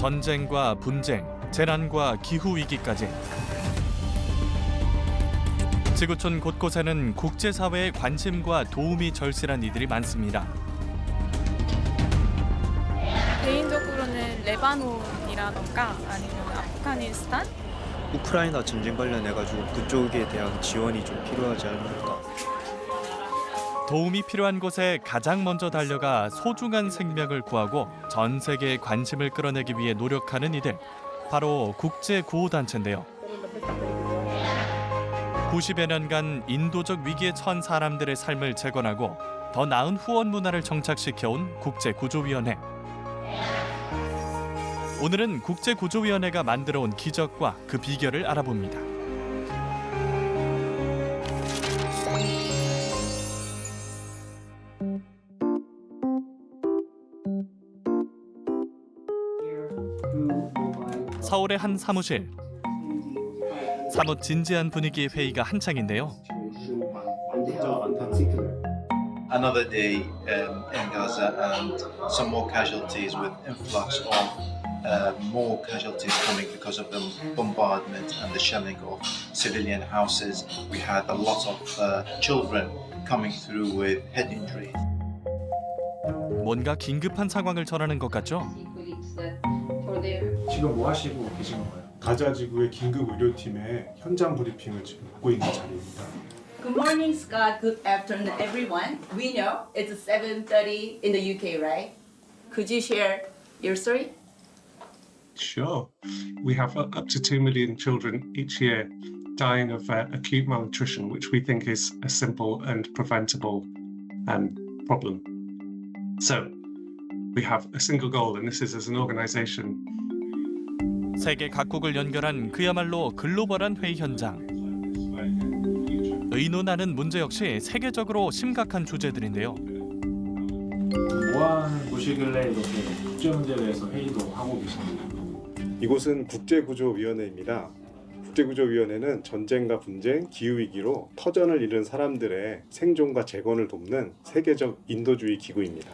전쟁과 분쟁, 재난과 기후위기까지 지구촌 곳곳에는 국제사회의 관심과 도움이 절실한 이들이 많습니다. 개인적으로는 레바논이라던가 아니면 아프가니스탄? 우크라이나 전쟁 관련해가지고 그쪽에 대한 지원이 좀 필요하지 않을까. 도움이 필요한 곳에 가장 먼저 달려가 소중한 생명을 구하고 전 세계의 관심을 끌어내기 위해 노력하는 이들, 바로 국제구호단체인데요. 90여 년간 인도적 위기에 처한 사람들의 삶을 재건하고 더 나은 후원 문화를 정착시켜온 국제구조위원회. 오늘은 국제구조위원회가 만들어온 기적과 그 비결을 알아봅니다. 서울의 한 사무실. 사뭇 진지한 분위기의 회의가 한창인데요. Another day in Gaza and some more casualties with influx of more casualties coming because of the bombardment and the shelling of civilian houses. We had a lot of children coming through with head injuries. 뭔가 긴급한 상황을 전하는 것 같죠? 지금 뭐 하시고 계신 건가요? 가자 지구의 긴급 의료팀의 현장 브리핑을 지금 받고 있는 자리입니다. Good morning, Scott. Good afternoon, everyone. We know it's 7:30 in the UK, right? Could you share your story? Sure. We have up to 2 million children each year dying of acute malnutrition, which we think is a simple and preventable problem. So we have a single goal, and this is as an organization. 세계 각국을 연결한 그야말로 글로벌한 회의 현장. 의논하는 문제 역시 세계적으로 심각한 주제들인데요. 뭐하는 곳이길래 이렇게 국제 문제에 대해서 회의도 하고 계십니까? 이곳은 국제구조위원회입니다. 국제구조위원회는 전쟁과 분쟁, 기후위기로 터전을 잃은 사람들의 생존과 재건을 돕는 세계적 인도주의 기구입니다.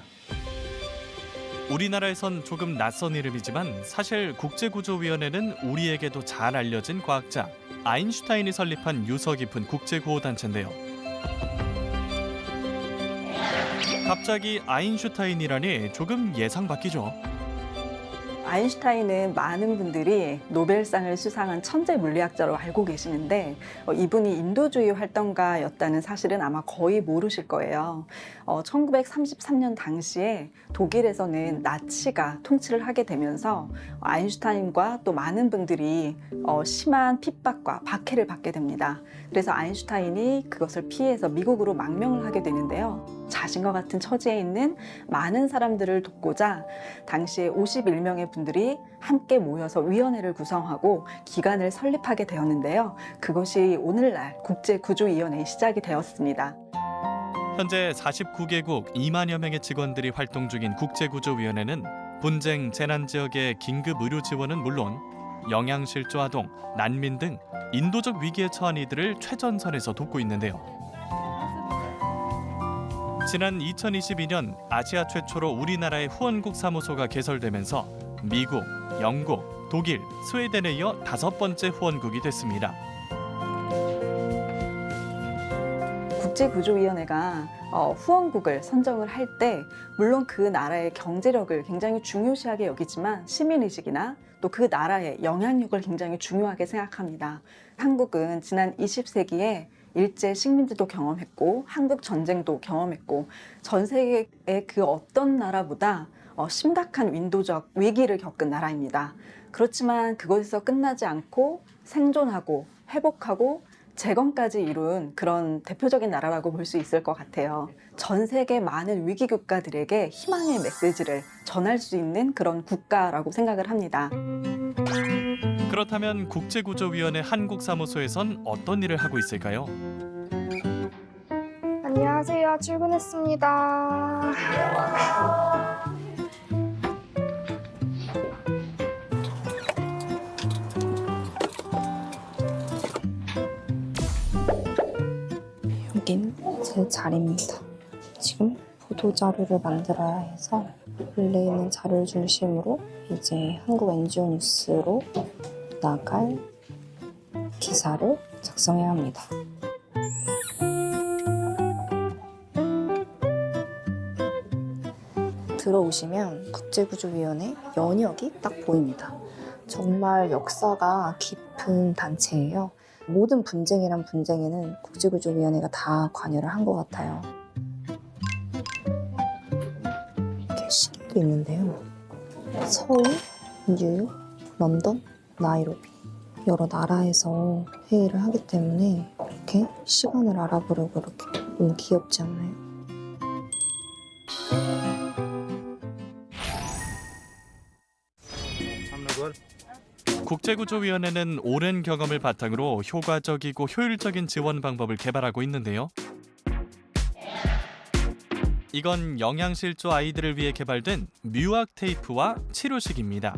우리나라에선 조금 낯선 이름이지만 사실 국제구조위원회는 우리에게도 잘 알려진 과학자 아인슈타인이 설립한 유서 깊은 국제구호단체인데요. 갑자기 아인슈타인이라니 조금 예상 밖이죠. 아인슈타인은 많은 분들이 노벨상을 수상한 천재 물리학자로 알고 계시는데 이분이 인도주의 활동가였다는 사실은 아마 거의 모르실 거예요. 1933년 당시에 독일에서는 나치가 통치를 하게 되면서 아인슈타인과 또 많은 분들이 심한 핍박과 박해를 받게 됩니다. 그래서 아인슈타인이 그것을 피해서 미국으로 망명을 하게 되는데요. 자신과 같은 처지에 있는 많은 사람들을 돕고자 당시에 51명의 분들이 함께 모여서 위원회를 구성하고 기관을 설립하게 되었는데요. 그것이 오늘날 국제구조위원회의 시작이 되었습니다. 현재 49개국 2만여 명의 직원들이 활동 중인 국제구조위원회는 분쟁, 재난 지역의 긴급 의료 지원은 물론 영양실조 아동, 난민 등 인도적 위기에 처한 이들을 최전선에서 돕고 있는데요. 지난 2022년 아시아 최초로 우리나라의 후원국 사무소가 개설되면서 미국, 영국, 독일, 스웨덴에 이어 5번째 후원국이 됐습니다. 국제구조위원회가 후원국을 선정을 할 때 물론 그 나라의 경제력을 굉장히 중요시하게 여기지만 시민의식이나 또 그 나라의 영향력을 굉장히 중요하게 생각합니다. 한국은 지난 20세기에 일제 식민지도 경험했고 한국 전쟁도 경험했고 전 세계의 그 어떤 나라보다 심각한 인도적 위기를 겪은 나라입니다. 그렇지만 그것에서 끝나지 않고 생존하고 회복하고 재건까지 이룬 그런 대표적인 나라라고 볼 수 있을 것 같아요. 전 세계 많은 위기 국가들에게 희망의 메시지를 전할 수 있는 그런 국가라고 생각을 합니다. 그렇다면 국제구조위원회 한국사무소에선 어떤 일을 하고 있을까요? 안녕하세요. 출근했습니다. 여긴 제 자리입니다. 지금 보도 자료를 만들어야 해서 원래 있는 자료를 중심으로 이제 한국 NGO 뉴스로 나갈 기사를 작성해야 합니다. 들어오시면 국제구조위원회 연역이 딱 보입니다. 정말 역사가 깊은 단체예요. 모든 분쟁이란 분쟁에는 국제구조위원회가 다 관여를 한 것 같아요. 이렇게 시기도 있는데요. 서울, 뉴욕, 런던, 나이로비 여러 나라에서 회의를 하기 때문에 이렇게 시간을 알아보려고 이렇게 너무 귀엽지 않나요? 국제구조위원회는 오랜 경험을 바탕으로 효과적이고 효율적인 지원 방법을 개발하고 있는데요. 이건 영양실조 아이들을 위해 개발된 뮤학 테이프와 치료식입니다.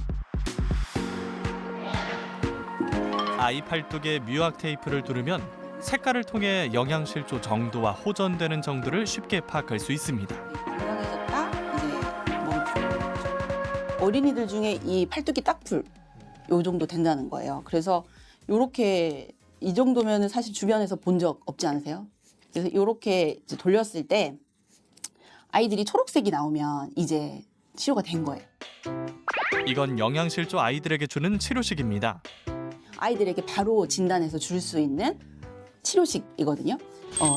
아이 팔뚝에 뮤학 테이프를 두르면 색깔을 통해 영양실조 정도와 호전되는 정도를 쉽게 파악할 수 있습니다. 건강해졌다. 이제 어린이들 중에 이 팔뚝이 딱풀 요 정도 된다는 거예요. 그래서 요렇게 이 정도면은 사실 주변에서 본 적 없지 않으세요? 그래서 요렇게 이제 돌렸을 때 아이들이 초록색이 나오면 이제 치료가 된 거예요. 이건 영양실조 아이들에게 주는 치료식입니다. 아이들에게 바로 진단해서 줄 수 있는 치료식이거든요.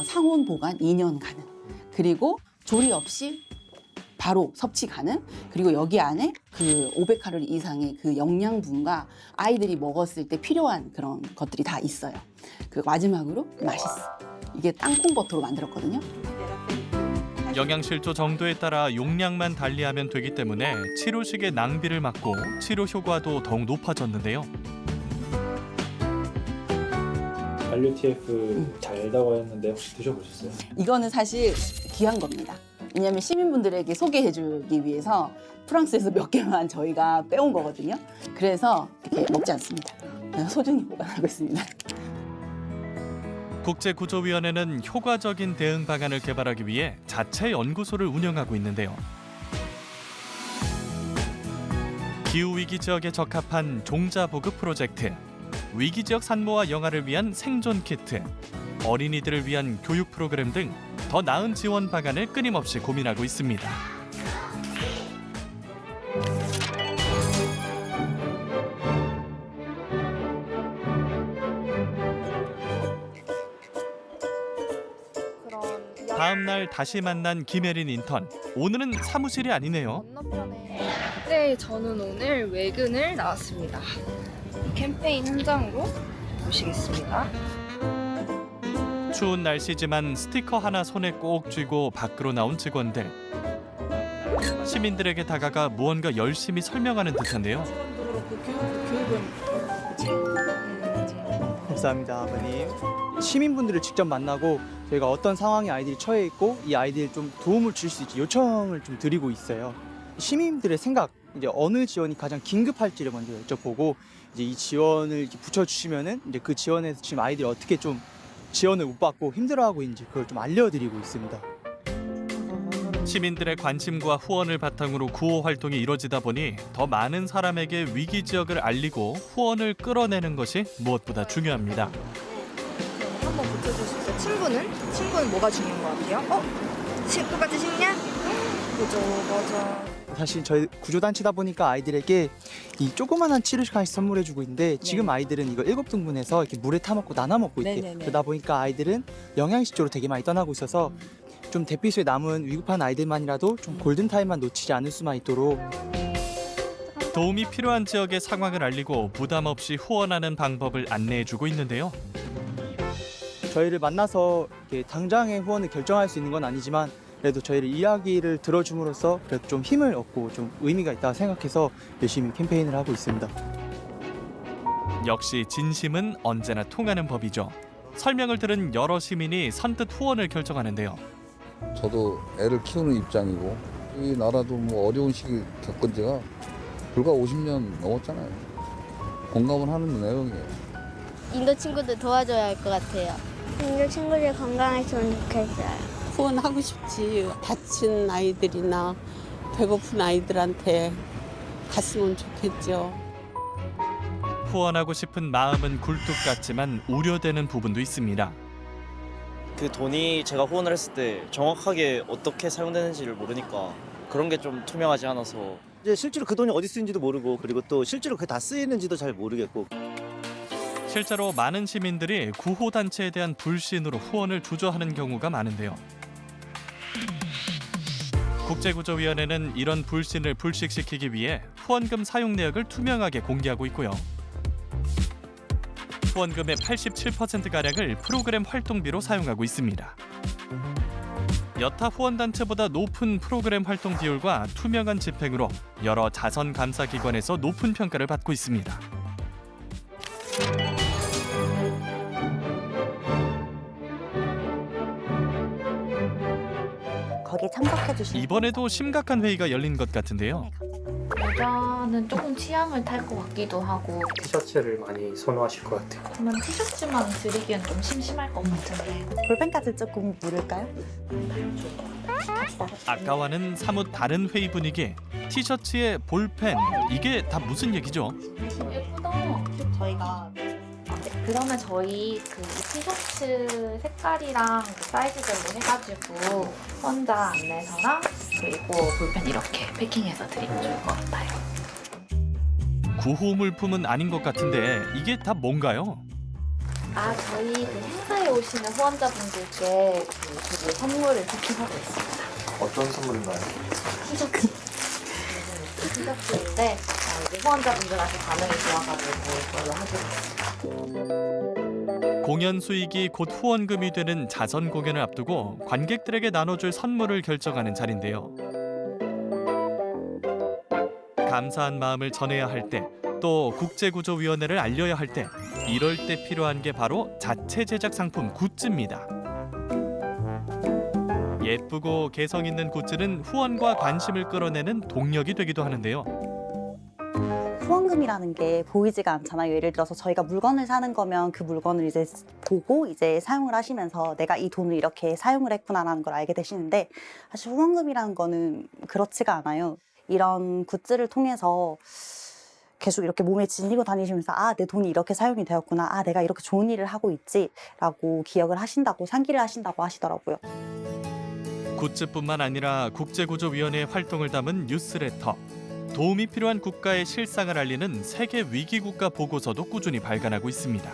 상온 보관 2년 가능. 그리고 조리 없이 바로 섭취 가능. 그리고 여기 안에 그 500칼로리 이상의 그 영양분과 아이들이 먹었을 때 필요한 그런 것들이 다 있어요. 그 마지막으로 맛있어. 이게 땅콩버터로 만들었거든요. 영양실조 정도에 따라 용량만 달리하면 되기 때문에 치료식의 낭비를 막고 치료 효과도 더욱 높아졌는데요. 관료 달다고 했는데 혹시 드셔보셨어요? 이거는 사실 귀한 겁니다. 왜냐하면 시민분들에게 소개해주기 위해서 프랑스에서 몇 개만 저희가 빼온 거거든요. 그래서 이렇게 먹지 않습니다. 소중히 보관하고 있습니다. 국제구조위원회는 효과적인 대응 방안을 개발하기 위해 자체 연구소를 운영하고 있는데요. 기후위기 지역에 적합한 종자보급 프로젝트, 위기지역 산모와 영아를 위한 생존 키트, 어린이들을 위한 교육 프로그램 등 더 나은 지원 방안을 끊임없이 고민하고 있습니다. 다음 날 다시 만난 김혜린 인턴. 오늘은 사무실이 아니네요. 네, 저는 오늘 외근을 나왔습니다. 캠페인 현장으로 모시겠습니다. 추운 날씨지만 스티커 하나 손에 꼭 쥐고 밖으로 나온 직원들. 시민들에게 다가가 무언가 열심히 설명하는 듯한데요. 감사합니다, 아버님. 시민분들을 직접 만나고 저희가 어떤 상황에 아이들이 처해 있고 이 아이들이 좀 도움을 줄 수 있게 요청을 좀 드리고 있어요. 시민들의 생각, 이제 어느 지원이 가장 긴급할지를 먼저 여쭤보고 이제 이 지원을 이렇게 붙여주시면은 이제 그 지원에서 지금 아이들이 어떻게 좀 지원을 못 받고 힘들어하고 있는지 그걸 좀 알려드리고 있습니다. 시민들의 관심과 후원을 바탕으로 구호 활동이 이루어지다 보니 더 많은 사람에게 위기 지역을 알리고 후원을 끌어내는 것이 무엇보다 중요합니다. 한번 붙여주실 때 친구는 뭐가 중요한 것 같아요? 똑같이 식냐? 그죠, 맞아. 사실 저희 구조단체다 보니까 아이들에게 이 조그만한 치료식 하나씩 선물해주고 있는데 지금 아이들은 이거 7등분해서 이렇게 물에 타먹고 나눠 먹고 있대요. 네네네. 그러다 보니까 아이들은 영양실조로 되게 많이 떠나고 있어서 좀 대피소에 남은 위급한 아이들만이라도 좀 골든타임만 놓치지 않을 수만 있도록 도움이 필요한 지역의 상황을 알리고 부담 없이 후원하는 방법을 안내해주고 있는데요. 저희를 만나서 이렇게 당장의 후원을 결정할 수 있는 건 아니지만 그래도 저희를 이야기를 들어줌으로써 그래도 좀 힘을 얻고 좀 의미가 있다고 생각해서 열심히 캠페인을 하고 있습니다. 역시 진심은 언제나 통하는 법이죠. 설명을 들은 여러 시민이 선뜻 후원을 결정하는데요. 저도 애를 키우는 입장이고 이 나라도 뭐 어려운 시기 겪은 지가 불과 50년 넘었잖아요. 공감을 하는 내용이에요. 인도 친구들 도와줘야 할 것 같아요. 인도 친구들 건강했으면 좋겠어요. 후원하고 싶지. 다친 아이들이나 배고픈 아이들한테 갔으면 좋겠죠. 후원하고 싶은 마음은 굴뚝 같지만 우려되는 부분도 있습니다. 그 돈이 제가 후원을 했을 때 정확하게 어떻게 사용되는지를 모르니까 그런 게 좀 투명하지 않아서 이제 실제로 그 돈이 어디 쓰이는지도 모르고 그리고 또 실제로 그게 다 쓰이는지도 잘 모르겠고 실제로 많은 시민들이 구호단체에 대한 불신으로 후원을 주저하는 경우가 많은데요. 국제구조위원회는 이런 불신을 불식시키기 위해 후원금 사용 내역을 투명하게 공개하고 있고요. 후원금의 87%가량을 프로그램 활동비로 사용하고 있습니다. 여타 후원단체보다 높은 프로그램 활동 비율과 투명한 집행으로 여러 자선 감사 기관에서 높은 평가를 받고 있습니다. 거기에 참석해주신 이번에도 심각한 회의가 열린 것 같은데요. 여자는 조금 취향을 탈 것 같기도 하고 티셔츠를 많이 선호하실 것 같아요. 그러면 티셔츠만 드리기엔 좀 심심할 것 같은데 볼펜까지 조금 물을까요? 아까와는 사뭇 다른 회의 분위기. 티셔츠에 볼펜, 이게 다 무슨 얘기죠? 예쁘다. 저희가 그러면 저희 그 티셔츠 색깔이랑 그 사이즈별로 해가지고 혼자 안내서랑 그리고 볼펜 이렇게 패킹해서 드리면 좋을 것 같아요. 구호 물품은 아닌 것 같은데 이게 다 뭔가요? 저희 그 행사에 오시는 후원자분들께 그 선물을 패킹하고 있습니다. 어떤 선물인가요? 티셔츠. 티셔츠인데 이제 후원자분들한테 반응이 좋아가지고 이걸로 하기로 했습니다. 공연 수익이 곧 후원금이 되는 자선 공연을 앞두고 관객들에게 나눠줄 선물을 결정하는 자리인데요. 감사한 마음을 전해야 할 때, 또 국제구조위원회를 알려야 할 때, 이럴 때 필요한 게 바로 자체 제작 상품 굿즈입니다. 예쁘고 개성 있는 굿즈는 후원과 관심을 끌어내는 동력이 되기도 하는데요. 후원금이라는 게 보이지가 않잖아요. 예를 들어서 저희가 물건을 사는 거면 그 물건을 이제 보고 이제 사용을 하시면서 내가 이 돈을 이렇게 사용을 했구나라는 걸 알게 되시는데 사실 후원금이라는 거는 그렇지가 않아요. 이런 굿즈를 통해서 계속 이렇게 몸에 지니고 다니시면서 내 돈이 이렇게 사용이 되었구나. 내가 이렇게 좋은 일을 하고 있지라고 기억을 하신다고 상기를 하신다고 하시더라고요. 굿즈뿐만 아니라 국제구조위원회의 활동을 담은 뉴스레터, 도움이 필요한 국가의 실상을 알리는 세계 위기국가 보고서도 꾸준히 발간하고 있습니다.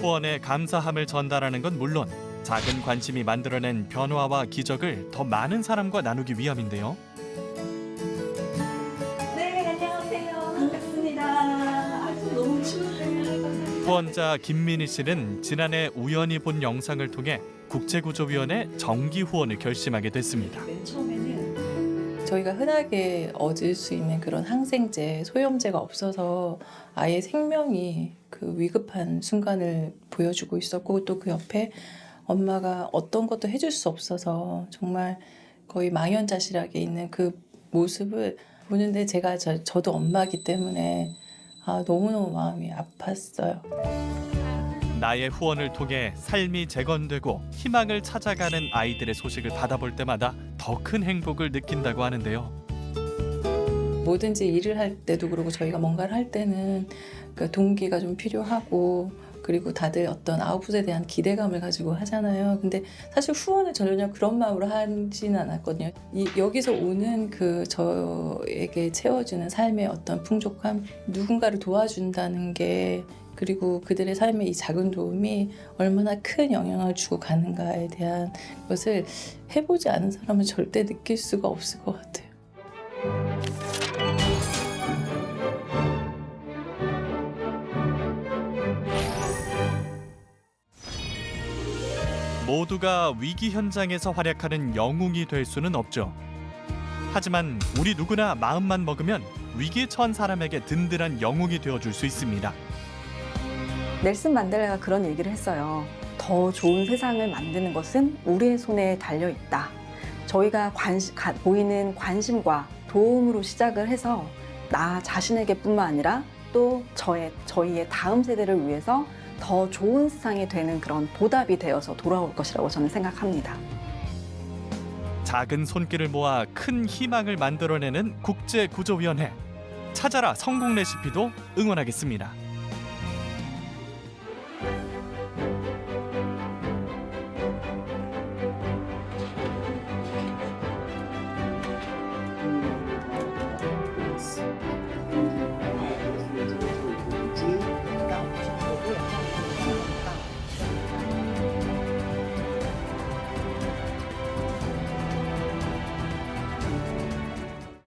후원의 감사함을 전달하는 건 물론 작은 관심이 만들어낸 변화와 기적을 더 많은 사람과 나누기 위함인데요. 네, 안녕하세요. 반갑습니다. 너무 추운데요. 후원자 김민희 씨는 지난해 우연히 본 영상을 통해 국제구조위원회 정기 후원을 결심하게 됐습니다. 맨 처음에는 저희가 흔하게 얻을 수 있는 그런 항생제, 소염제가 없어서 아이의 생명이 그 위급한 순간을 보여주고 있었고 또 그 옆에 엄마가 어떤 것도 해줄 수 없어서 정말 거의 망연자실하게 있는 그 모습을 보는데 제가 저도 엄마이기 때문에 너무너무 마음이 아팠어요. 나의 후원을 통해 삶이 재건되고 희망을 찾아가는 아이들의 소식을 받아볼 때마다 더 큰 행복을 느낀다고 하는데요. 뭐든지 일을 할 때도 그러고 저희가 뭔가를 할 때는 그 동기가 좀 필요하고 그리고 다들 어떤 아웃풋에 대한 기대감을 가지고 하잖아요. 근데 사실 후원을 전혀 그런 마음으로 하지는 않았거든요. 여기서 오는 그 저에게 채워주는 삶의 어떤 풍족함, 누군가를 도와준다는 게 그리고 그들의 삶에 이 작은 도움이 얼마나 큰 영향을 주고 가는가에 대한 것을 해보지 않은 사람은 절대 느낄 수가 없을 것 같아요. 모두가 위기 현장에서 활약하는 영웅이 될 수는 없죠. 하지만 우리 누구나 마음만 먹으면 위기에 처한 사람에게 든든한 영웅이 되어줄 수 있습니다. 넬슨 만델라가 그런 얘기를 했어요. 더 좋은 세상을 만드는 것은 우리의 손에 달려 있다. 저희가 보이는 관심과 도움으로 시작을 해서 나 자신에게뿐만 아니라 또 저희의 다음 세대를 위해서 더 좋은 세상이 되는 그런 보답이 되어서 돌아올 것이라고 저는 생각합니다. 작은 손길을 모아 큰 희망을 만들어내는 국제구조위원회. 찾아라 성공 레시피도 응원하겠습니다.